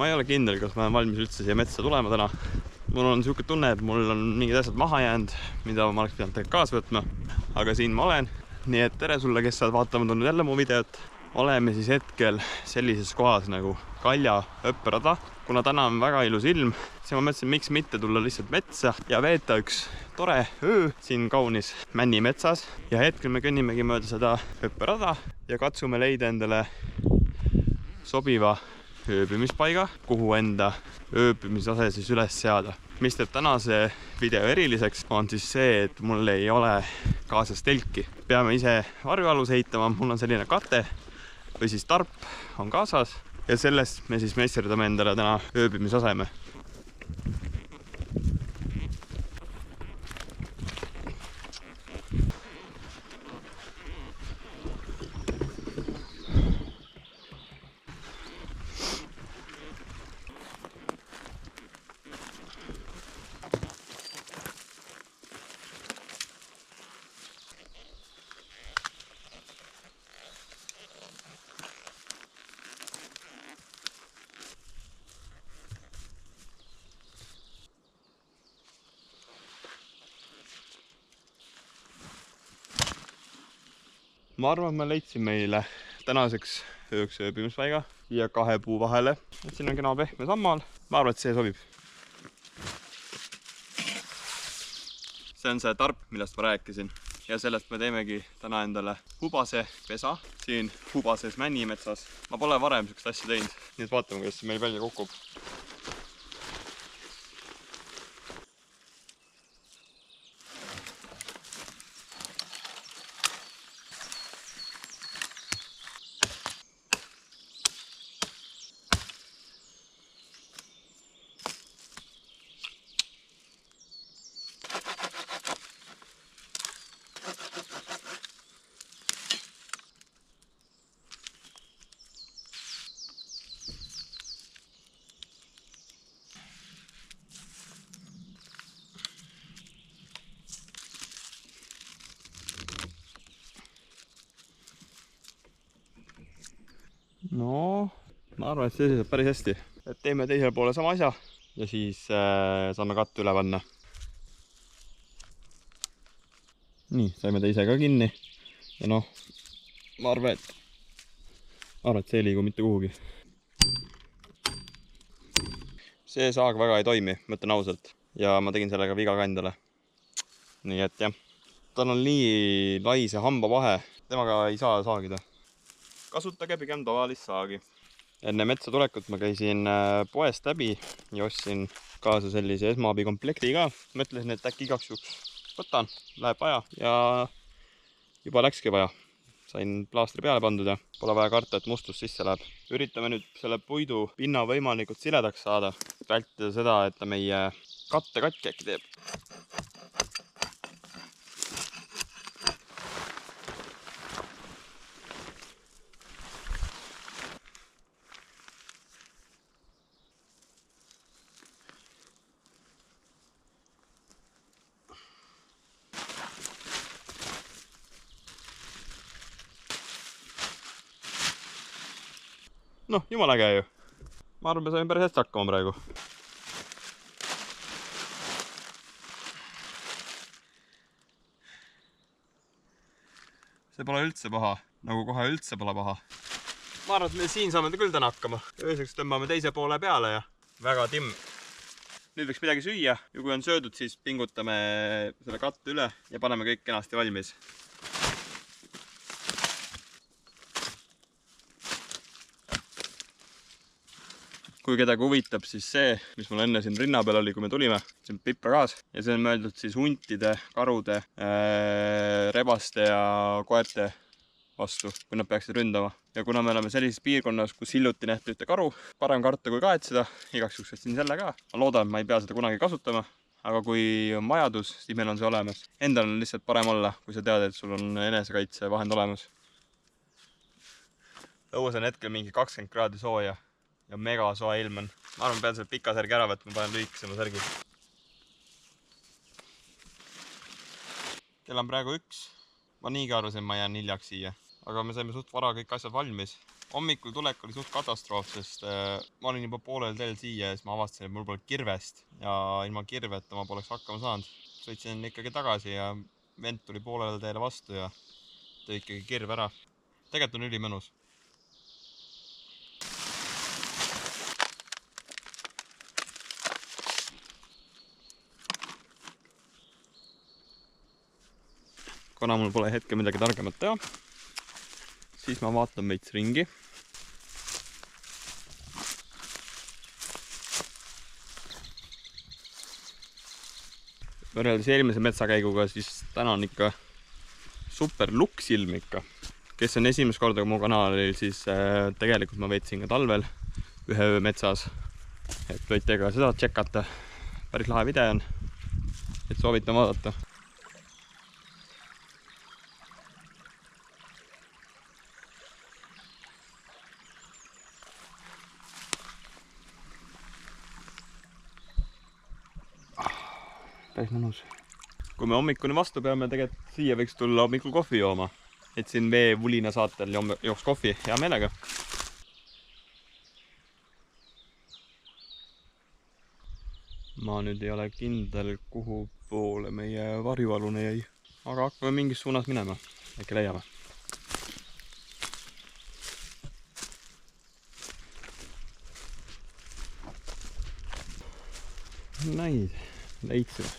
ma ei ole kindel, kas ma olen valmis üldse siia metsa tulema täna. Mul on siuke tunne, et mul on mingid asjad maha jäänud, mida ma oleks pidanud tegelikult kaasa võtma. Aga siin ma olen. Nii et tere sulle, kes saad vaatama tulnud jälle mu videot. Oleme siis hetkel sellises kohas nagu Kalja õpperada. Kuna täna on väga ilus ilm, siis ma mõtlesin, miks mitte tulla lihtsalt metsa ja veeta üks tore öö siin kaunis Männi metsas. Ja hetkel me kõnnimegi mööda seda õpperada ja katsume leida endale sobiva ööbimispaiga, kuhu enda ööbimisase siis üles seada. Mis teeb tänase video eriliseks, on siis see, et mul ei ole kaasas telki. Peame ise varjualus ehitama, mul on selline kate või siis tarp on kaasas ja sellest me siis meisterdame endale täna ööbimisaseme. Ma arvan, et ma leidsin meile tänaseks ööks ööbimispaiga ja 2 puu vahele. Siin on kena pehme sammal. Ma arvan, et see sobib. See on see tarp, millest ma rääkisin. Ja sellest me teemegi täna endale hubase pesa siin hubases Männi metsas. Ma pole varem sellist asja teinud. Nii et vaatame, kuidas see meil välja kukub. No, ma arvan, et see seisab päris hästi. Et teeme teisele poole sama asja ja siis saame katte üle panna. Nii, saime teise ka kinni. Ja noh, ma arvan, et see ei liigu mitte kuhugi. See saag väga ei toimi, mõtlen ausalt. Ja ma tegin sellega viga ka endale. Nii et jah, tal on nii lai see hambavahe, temaga ei saa saagida. Kasutage pigem tavalist saagi. Enne metsa tulekut ma käisin poest läbi ja ostsin kaasa sellise esmaabikomplekti ka. Mõtlesin, et äkki igaks juhuks võtan, läheb vaja ja juba läkski vaja. Sain plaastri peale pandud ja pole vaja karta, et mustus sisse läheb. Üritame nüüd selle puidu pinna võimalikult siledaks saada. Vältida seda, et ta meie katte katki äkki teeb. Noh, jumala äge ju. Ma arvan, me saime päris hästi hakkama praegu. See pole üldse paha, nagu kohe üldse pole paha. Ma arvan, et me siin saame küll täna hakkama. Ööseks tõmbame teise poole peale ja väga timm. Nüüd võiks midagi süüa ja kui on söödud, siis pingutame selle katte üle ja paneme kõik kenasti valmis. Kui kedagi huvitab, siis see, mis mul enne siin rinna peal oli, kui me tulime, see on pipragaas ja see on mõeldud siis huntide, karude, rebaste ja koerte vastu, kui nad peaksid ründama. Ja kuna me oleme sellises piirkonnas, kus hiljuti nähti ühte karu, parem karta kui kaetseda, igaks juhuks võtsin selle ka. Ma loodan, et ma ei pea seda kunagi kasutama, aga kui on vajadus, siis meil on see olemas. Endal on lihtsalt parem olla, kui sa tead, et sul on enesekaitse vahend olemas. Õues on hetkel mingi 20 kraadi sooja. Ja mega soe ilm on. Ma arvan, pean selle pika särgi ära võtma, panen lühikesema särgi. Kell on praegu 1. Ma niigi arvasin, ma jään hiljaks siia. Aga me saime suht vara kõik asjad valmis. Hommikul tulek oli suht katastroof, sest ma olin juba poolel teel siia ja siis ma avastasin, et mul pole kirvest ja ilma kirveta ma poleks hakkama saanud. Sõitsin ikkagi tagasi ja vend tuli poolele teele vastu ja tõi ikkagi kirve ära. Tegelikult on ülimõnus. Kuna mul pole hetke midagi targemat teha, siis ma vaatan veits ringi. Võrreldes eelmise metsakäiguga, siis täna on ikka super luksilm ikka. Kes on esimest korda mu kanalil, siis tegelikult ma veetsin ka talvel ühe öö metsas. Et võite ka seda tšekata. Päris lahe video on, et soovitan vaadata. Päris mõnus. Kui me hommikuni vastu peame, tegelikult siia võiks tulla hommikul kohvi jooma. Et siin veevulina saatel jooks kohvi hea meelega. Ma nüüd ei ole kindel, kuhu poole meie varjualune jäi. Aga hakkame mingis suunas minema. Äkki leiame. Näid, leidsime.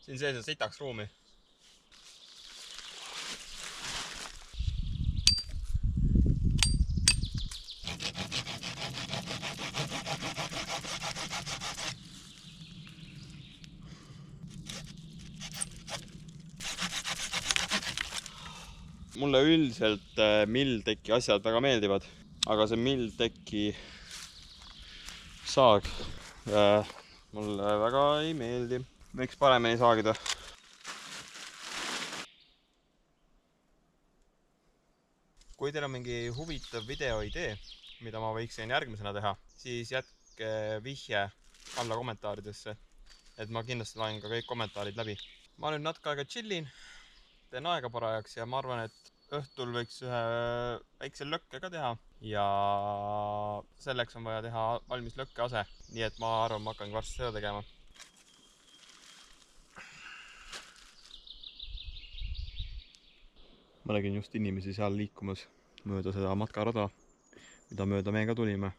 Siin sees on sitaks ruumi. Mulle üldiselt Mildteki asjad väga meeldivad, aga see Mildteki saag mulle väga ei meeldi. Võiks paremini saagida. Kui teil on mingi huvitav videoidee, mida ma võiksin järgmisena teha, siis jätke vihje alla kommentaaridesse, et ma kindlasti loen ka kõik kommentaarid läbi. Ma nüüd natuke aega chillin, teen aega parajaks ja ma arvan, et õhtul võiks ühe väikse lõkke ka teha ja selleks on vaja teha valmis lõkkease, nii et ma arvan, ma hakkan varsti seda tegema. Ma nägin just inimesi seal liikumas mööda seda matkarada, mida mööda me ka tulime.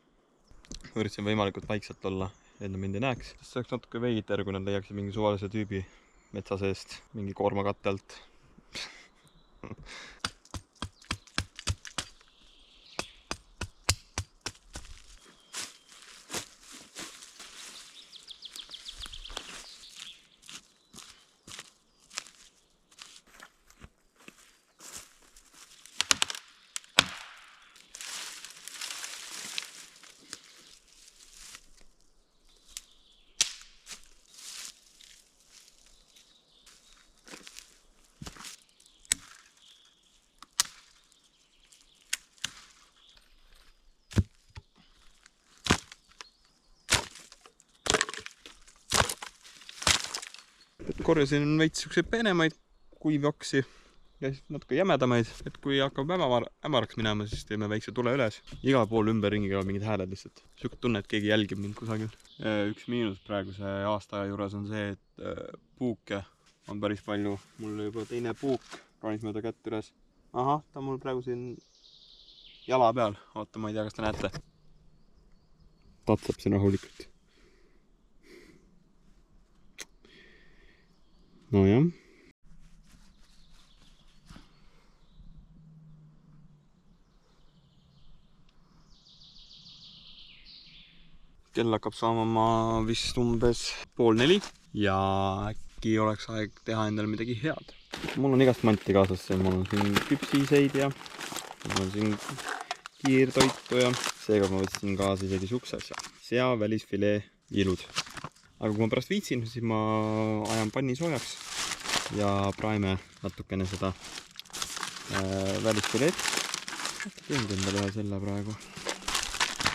Üritasin võimalikult vaikselt olla, et nad mind ei näeks. See oleks natuke veiter, kui nad leiaksid mingi suvalise tüübi metsa seest, mingi koormakatte alt. Korjasin veits siukseid peenemaid kuivjoksi ja siis natuke jämedamaid, et kui hakkab hämaraks minema, siis teeme väikse tule üles. Igal pool ümberringi käivad mingid hääled lihtsalt. Siuke tunne, et keegi jälgib mind kusagil. Üks miinus praeguse aasta juures on see, et puuke on päris palju. Mul oli juba teine puuk, raanis mööda kätt üles. Ahah, ta on mul praegu siin jala peal. Oota, ma ei tea, kas te näete. Tatsab siin rahulikult. No jah. Kell hakkab saama vist umbes 3:30 ja äkki oleks aeg teha endale midagi head. Mul on igast manti kaasas, mul on siin küpsiseid ja mul on siin kiirtoitu ja seega ma võtsin kaasa isegi siukse asja. Sea välisfilee ilud. Aga kui ma pärast viitsin, siis ma ajan panni soojaks ja praeme natukene seda välisfileed. Teen endale ühe selle praegu.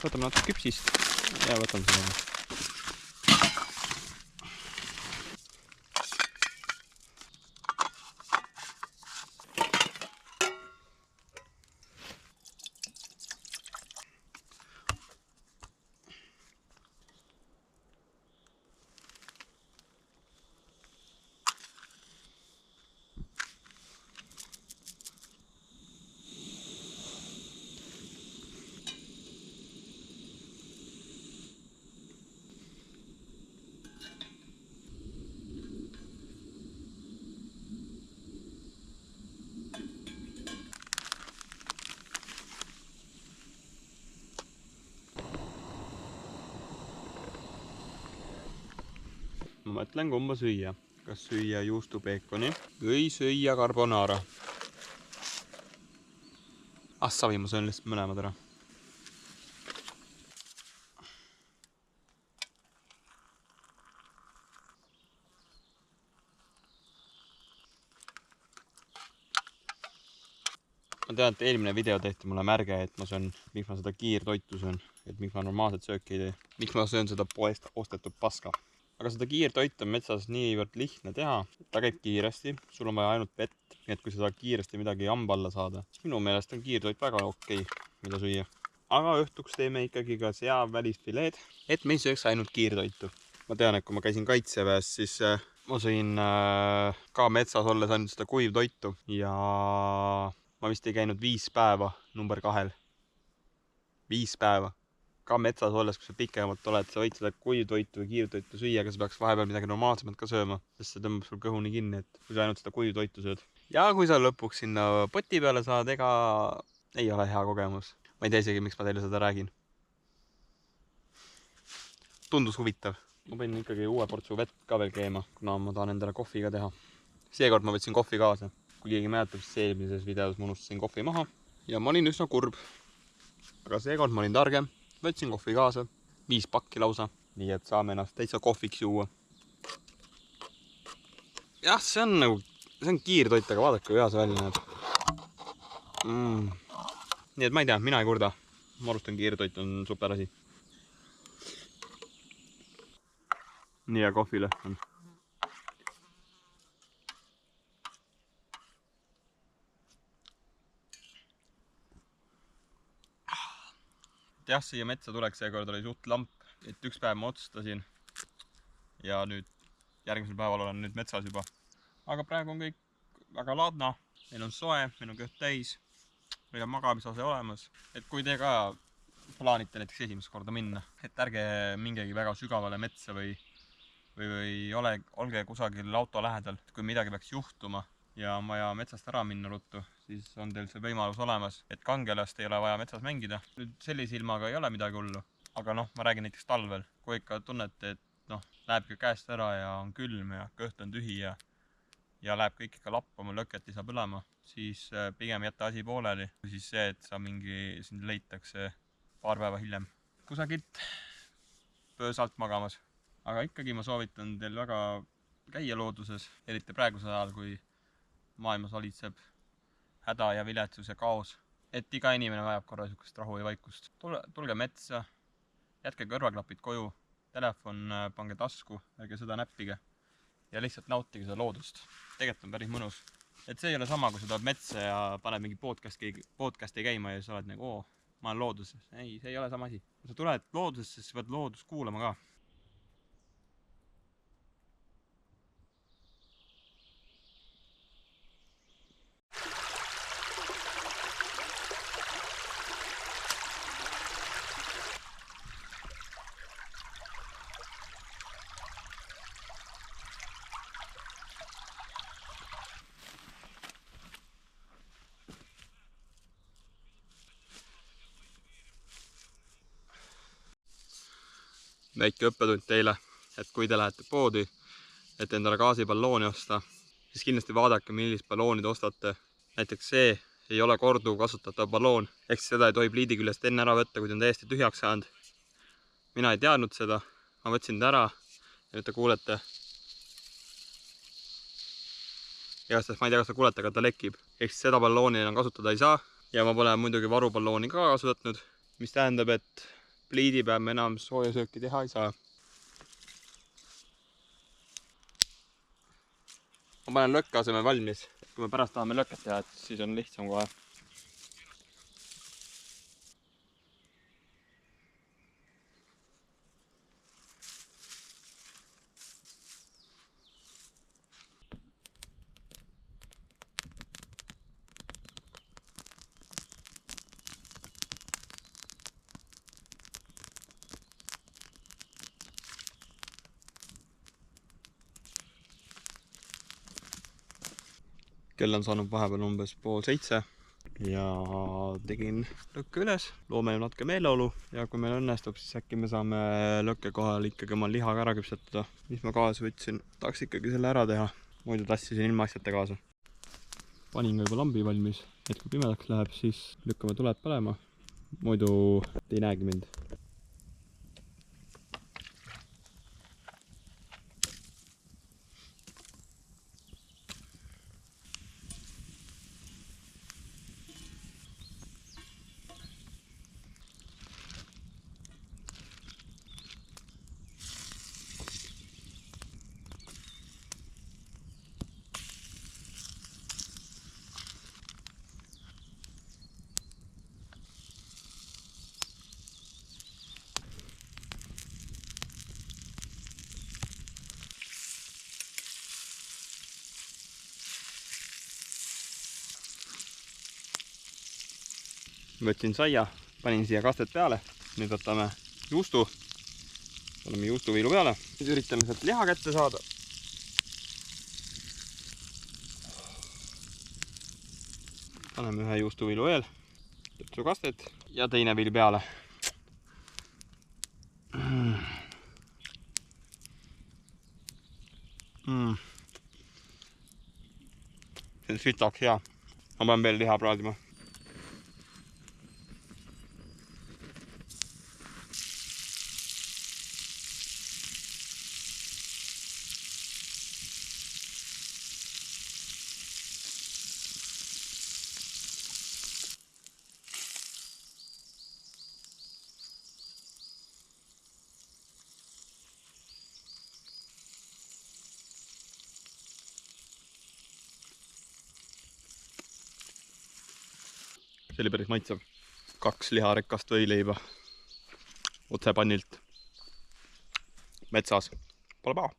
Võtame natuke küpsist ja võtame seda. ma ütlen, kumba süüa. Kas süüa juustupeekoni või süüa carbonara. Savi, ma söön lihtsalt mõlemad ära. Ma tean, et eelmine video tehti mulle märge, et ma söön, miks ma seda kiirtoitu söön, et miks ma normaalset sööki ei tee. Miks ma söön seda poest ostetud paska. Aga seda kiirtoitu on metsas niivõrd lihtne teha, ta käib kiiresti, sul on vaja ainult vett, nii et kui sa tahad kiiresti midagi hamba alla saada, siis minu meelest on kiirtoit väga okei, mida süüa. Aga õhtuks teeme ikkagi ka sea välisfileed, et me ei sööks ainult kiirtoitu. Ma tean, et kui ma käisin kaitseväes, siis ma sõin ka metsas olles ainult seda kuivtoitu ja ma vist ei käinud 5 päeva number 2. 5 päeva. Ka metsas olles, kui sa pikemalt oled, sa võid seda kuivtoitu või kiirtoitu süüa, aga sa peaks vahepeal midagi normaalsemat ka sööma, sest see tõmbab sul kõhu nii kinni, et kui sa ainult seda kuivtoitu sööd. Ja kui sa lõpuks sinna poti peale saad, ega ei ole hea kogemus. Ma ei tea isegi, miks ma teile seda räägin. Tundus huvitav. Ma võin ikkagi uue portsu vett ka veel keema, kuna ma tahan endale kohvi ka teha. Seekord ma võtsin kohvi kaasa. Kui keegi mäletab, siis eelmises videos ma unustasin kohvi maha ja ma olin üsna kurb. Aga seekord ma olin targem, võtsin kohvi kaasa, 5 pakki lausa, nii et saame ennast täitsa kohviks juua. Jah, see on kiirtoit, aga vaadake, kui hea see välja näeb. Nii et ma ei tea, mina ei kurda. Ma arvustan, kiirtoit on super asi. Nii ja kohvile on. Jah, siia metsa tuleks seekord oli suht lamp, et üks päev ma otsustasin ja nüüd järgmisel päeval olen nüüd metsas juba. Aga praegu on kõik väga laadna, meil on soe, meil on kõht täis, meil on magamisase olemas. Et kui te ka plaanite näiteks esimest korda minna, et ärge mingegi väga sügavale metsa või olge kusagil auto lähedal, kui midagi peaks juhtuma ja on vaja metsast ära minna ruttu, siis on teil see võimalus olemas, et kangelast ei ole vaja metsas mängida. Nüüd sellise ilmaga ei ole midagi hullu, aga ma räägin näiteks talvel, kui ikka tunnete, et läheb käest ära ja on külm ja kõht on tühi ja läheb kõik ikka lappama, lõket ei saa põlema, siis pigem jätta asi pooleli, või siis see, et sind leitakse paar päeva hiljem kusagilt pöösalt magamas. Aga ikkagi ma soovitan teil väga käia looduses, eriti praegusel ajal, kui maailmas valitseb häda ja viletsus ja kaos. Et iga inimene vajab korra niisugust rahu ja vaikust. Tulge metsa, jätke kõrvaklapid koju, telefon pange tasku, ärge seda näppige ja lihtsalt nautige seda loodust. Tegelikult on päris mõnus. Et see ei ole sama, kui sa tuled metsa ja paned mingi podcasti käima ja sa oled nagu, ma olen looduses. Ei, see ei ole sama asi. Kui sa tuled loodusesse, siis pead loodust kuulama ka. Väike õppetund teile, et kui te lähete poodi, et endale gaasiballooni osta, siis kindlasti vaadake, millist ballooni te ostate. Näiteks see ei ole korduv kasutatav balloon, ehk seda ei tohi pliidi küljest enne ära võtta, kui ta on täiesti tühjaks saanud. Mina ei teadnud seda, ma võtsin ta ära ja nüüd te kuulete. Igatahes ma ei tea, kas te kuulete, aga ta lekib. Ehk seda ballooni enam kasutada ei saa ja ma pole muidugi varuballooni ka kaasa võtnud, mis tähendab, et pliidi peal me enam soojasööki teha ei saa. Ma panen lõkke asemel valmis. Kui me pärast tahame lõket teha, siis on lihtsam kohe. Kell on saanud vahepeal umbes 6:30 ja tegin lõkke üles, loome natuke meeleolu ja kui meil õnnestub, siis äkki me saame lõkke kohal ikkagi oma lihaga ära küpsetada, mis ma kaasa võtsin. Tahaks ikkagi selle ära teha, muidu tassisin ilma asjata kaasa. Panin ka juba lambi valmis, et kui pimedaks läheb, siis lükkame tuled põlema, muidu ei näegi mind. Võtsin saia, panin siia kastet peale, nüüd võtame juustu, paneme juustuviilu peale, nüüd üritame sealt liha kätte saada. Paneme ühe juustuviilu veel, tõtsu kastet ja teine viil peale. See on sitaks hea, ma pean veel liha praadima. See oli päris maitsev. 2 liharekast võileiba otse pannilt metsas. Pole paha.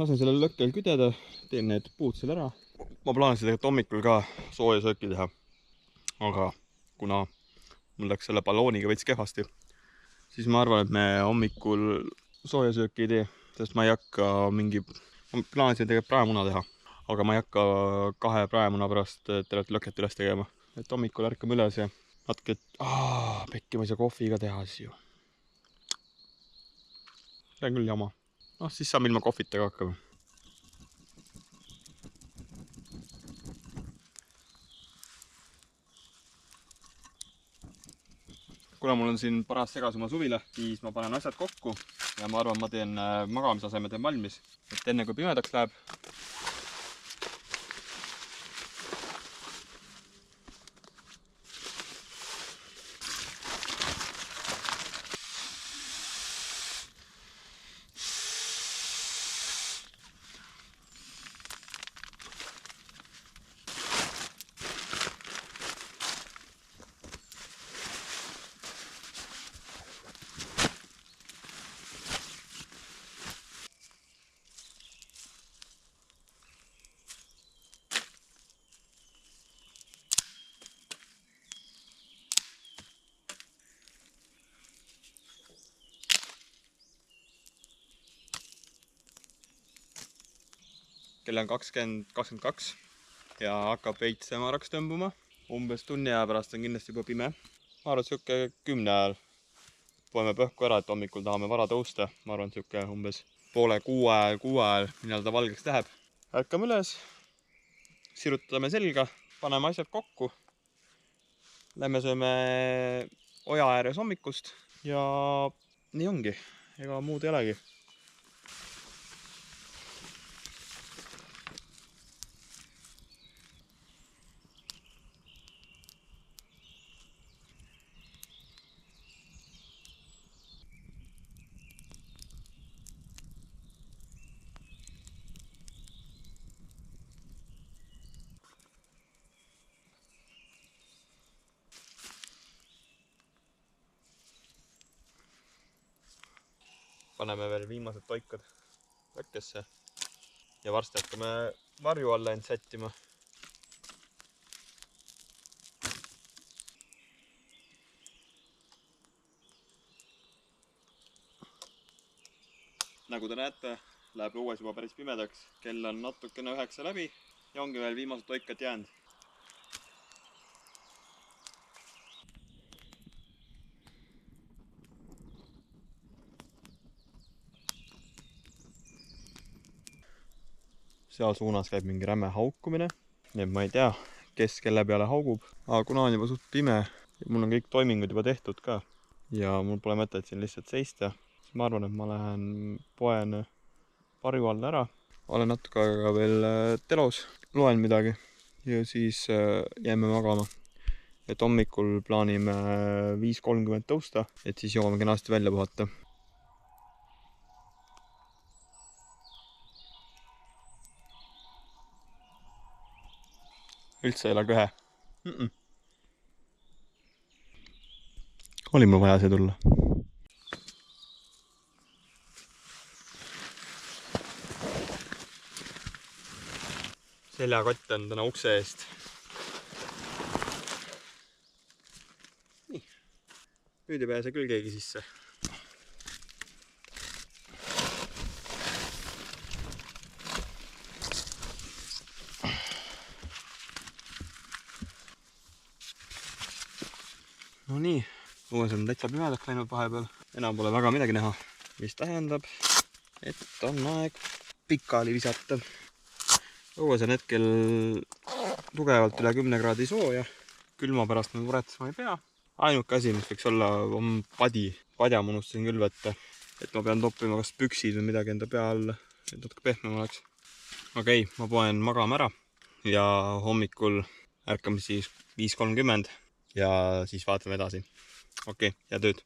Lasen sellel lõkkel küdeda, teen need puud seal ära. Ma plaanisin tegelikult hommikul ka sooja sööki teha, aga kuna mul läks selle ballooniga veits kehvasti, siis ma arvan, et me hommikul sooja sööki ei tee, sest ma ei hakka ma plaanisin tegelikult praemuna teha, aga ma ei hakka 2 praemuna pärast tervet lõket üles tegema. Et hommikul ärkame üles ja natuke, pekki ma ei saa kohviga teha siis ju. See on küll jama. Noh, siis saame ilma kohvita ka hakkama. Kuna mul on siin paras segas oma suvila, siis ma panen asjad kokku ja ma arvan, ma teen magamisaseme teen valmis. Et enne kui pimedaks läheb, kell on 20:22 ja hakkab veits hämaraks tõmbuma. Umbes tunni aja pärast on kindlasti juba pime. Ma arvan, et siuke 10 ajal poeme põhku ära, et hommikul tahame vara tõusta. Ma arvan, et siuke umbes 5:30, 6 ajal, millal ta valgeks läheb. Ärkame üles, sirutame selga, paneme asjad kokku. Lähme sööme oja ääres hommikust ja nii ongi. Ega muud ei olegi. Paneme veel viimased toikad lõkkesse ja varsti hakkame varju alla end sättima. Nagu te näete, läheb õues juba päris pimedaks. Kell on natukene 9 läbi ja ongi veel viimased toikad jäänud. seal suunas käib mingi räme haukumine. Nii et ma ei tea, kes kelle peale haugub. Aga kuna on juba suht pime ja mul on kõik toimingud juba tehtud ka ja mul pole mõtet siin lihtsalt seista, siis ma arvan, et ma lähen poen varju alla ära. Olen natuke aega veel telos, loen midagi ja siis jääme magama. Et hommikul plaanime 5:30 tõusta, et siis jõuame kenasti välja puhata. Üldse ei ole köhe. Oli mul vaja see tulla. Seljakott on täna ukse eest. Nii. Nüüd ei pääse küll keegi sisse. No nii, õues on täitsa pimedaks läinud vahepeal. Enam pole väga midagi näha, mis tähendab, et on aeg pikali visata. Õues on hetkel tugevalt üle 10 kraadi sooja. Külma pärast ma muretsema ei pea. Ainuke asi, mis võiks olla, on padi. Padja ma unustasin küll võtta. Et ma pean toppima kas püksid või midagi enda pea alla, et natuke pehmem oleks. Okei, ma poen magama ära ja hommikul ärkame siis 5:30. Ja siis vaatame edasi. Okei, ja tööd.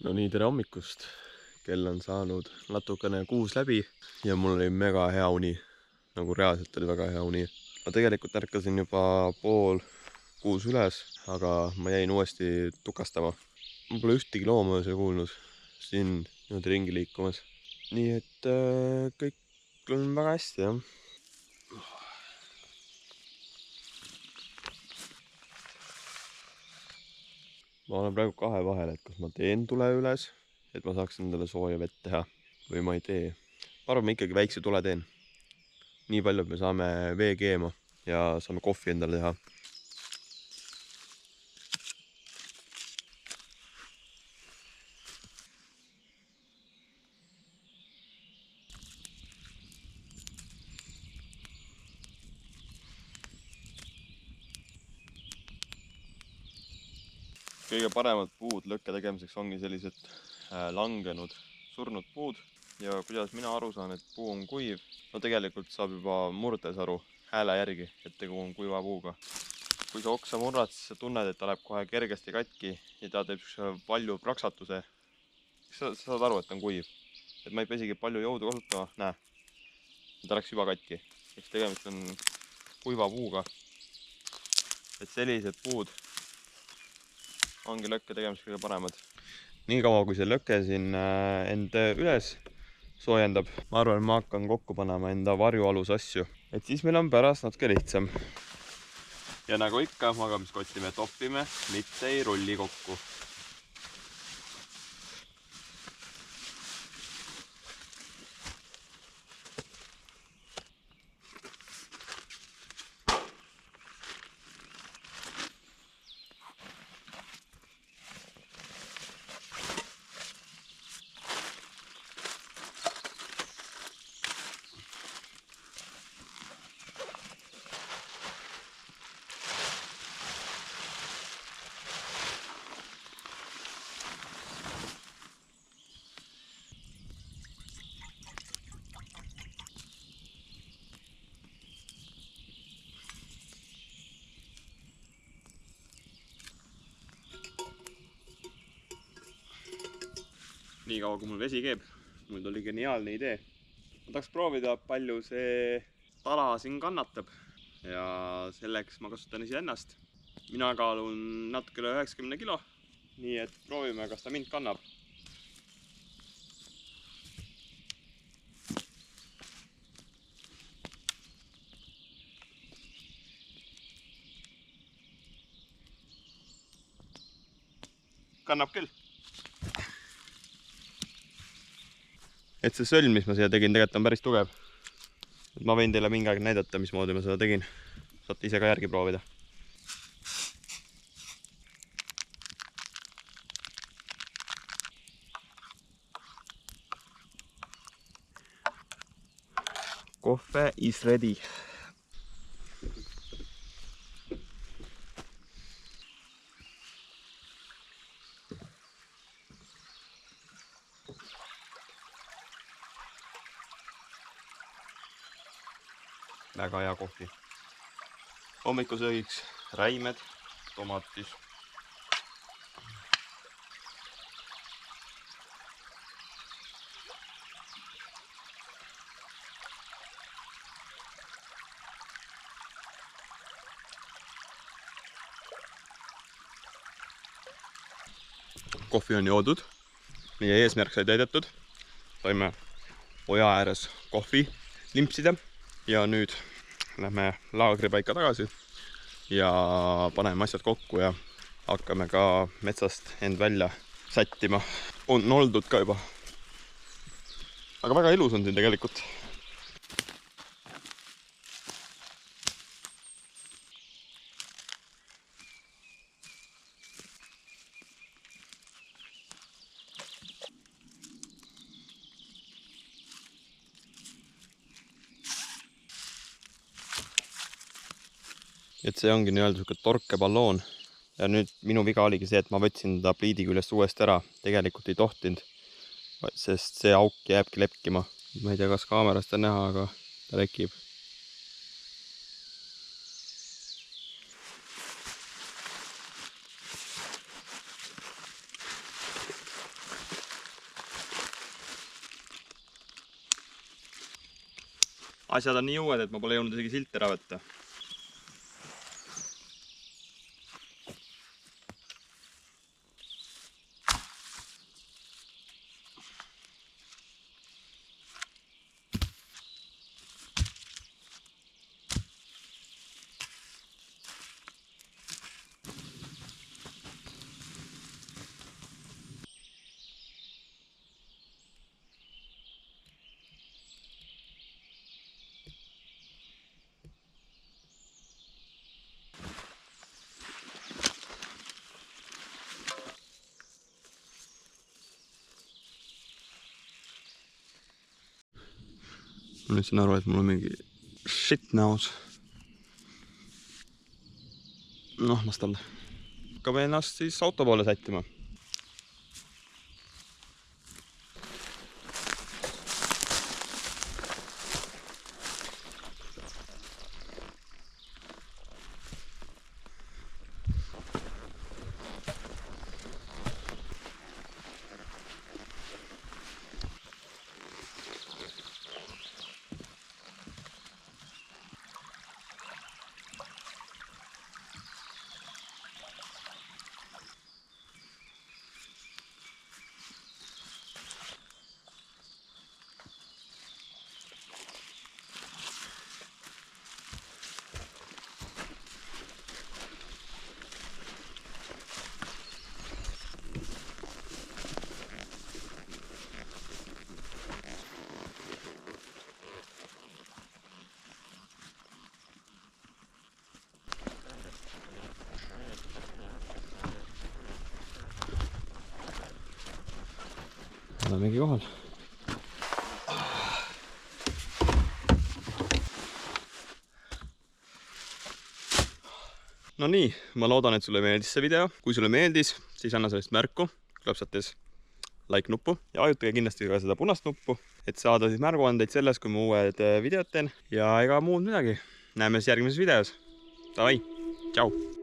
No nii, tere hommikust. Kell on saanud natukene 6 läbi ja mul oli mega hea uni. Nagu reaalselt oli väga hea uni. Ma tegelikult ärkasin juba 5:30 üles, aga ma jäin uuesti tukastama. Ma pole ühtegi looma öösel kuulnud siin niimoodi ringi liikumas. Nii et kõik on väga hästi, jah. Ma olen praegu kahe vahel, et kas ma teen tule üles, et ma saaks endale sooja vett teha või ma ei tee. Ma arvan, ma ikkagi väikse tule teen. Nii palju, et me saame vee keema ja saame kohvi endale teha. Kõige paremad puud lõkke tegemiseks ongi sellised langenud, surnud puud. Ja kuidas mina aru saan, et puu on kuiv, no tegelikult saab juba murdes aru hääle järgi, et tegu on kuiva puuga. Kui sa oksa murrad, siis sa tunned, et ta läheb kohe kergesti katki ja ta teeb palju praksatuse. Sa saad aru, et ta on kuiv. Et ma ei pesigi palju jõudu kasutama, näe. Ta läks juba katki. Eks tegemist on kuiva puuga. Et sellised puud ongi lõkke tegemiseks kõige paremad. Nii kaua, kui see lõke siin end üles soojendab, ma arvan, ma hakkan kokku panema enda varjualus asju. Et siis meil on pärast natuke lihtsam. Ja nagu ikka, magamiskotti me toppime, mitte ei rulli kokku. Nii kaua, kui mul vesi keeb, mul tuli geniaalne idee. Ma tahaks proovida, palju see tala siin kannatab. Ja selleks ma kasutan iseennast. Mina kaalun natuke üle 90 kilo. Nii et proovime, kas ta mind kannab. kannab küll. Et see sölm, mis ma siia tegin, tegelikult on päris tugev. Et ma võin teile mingi aeg näidata, mismoodi ma seda tegin. Saate ise ka järgi proovida. Kohve is ready. Väga hea kohvi. Hommikusöögiks räimed, tomatis. Kohvi on joodud. Meie eesmärk sai täidetud. Saime oja ääres kohvi limpsida. Ja nüüd lähme laagripaika tagasi ja paneme asjad kokku ja hakkame ka metsast end välja sättima. On oldud ka juba. Aga väga ilus on siin tegelikult. Et see ongi nii-öelda siuke torkeballoon ja nüüd minu viga oligi see, et ma võtsin ta pliidi küljest uuesti ära. Tegelikult ei tohtinud, sest see auk jääbki lepkima. Ma ei tea, kas kaamerast on näha, aga ta lekib. Asjad on nii uued, et ma pole jõudnud isegi silt ära võtta. Ma nüüd saan aru, et mul on mingi shit näos. Noh, las talle. Hakkame ennast siis auto poole sättima. Olemegi kohal. No nii, ma loodan, et sulle meeldis see video. Kui sulle meeldis, siis anna sellest märku, klapsates like nuppu ja vajutage kindlasti ka seda punast nuppu, et saada siis märguandeid selles, kui ma uued videod teen ja ega muud midagi. Näeme siis järgmises videos. Davai, tšau!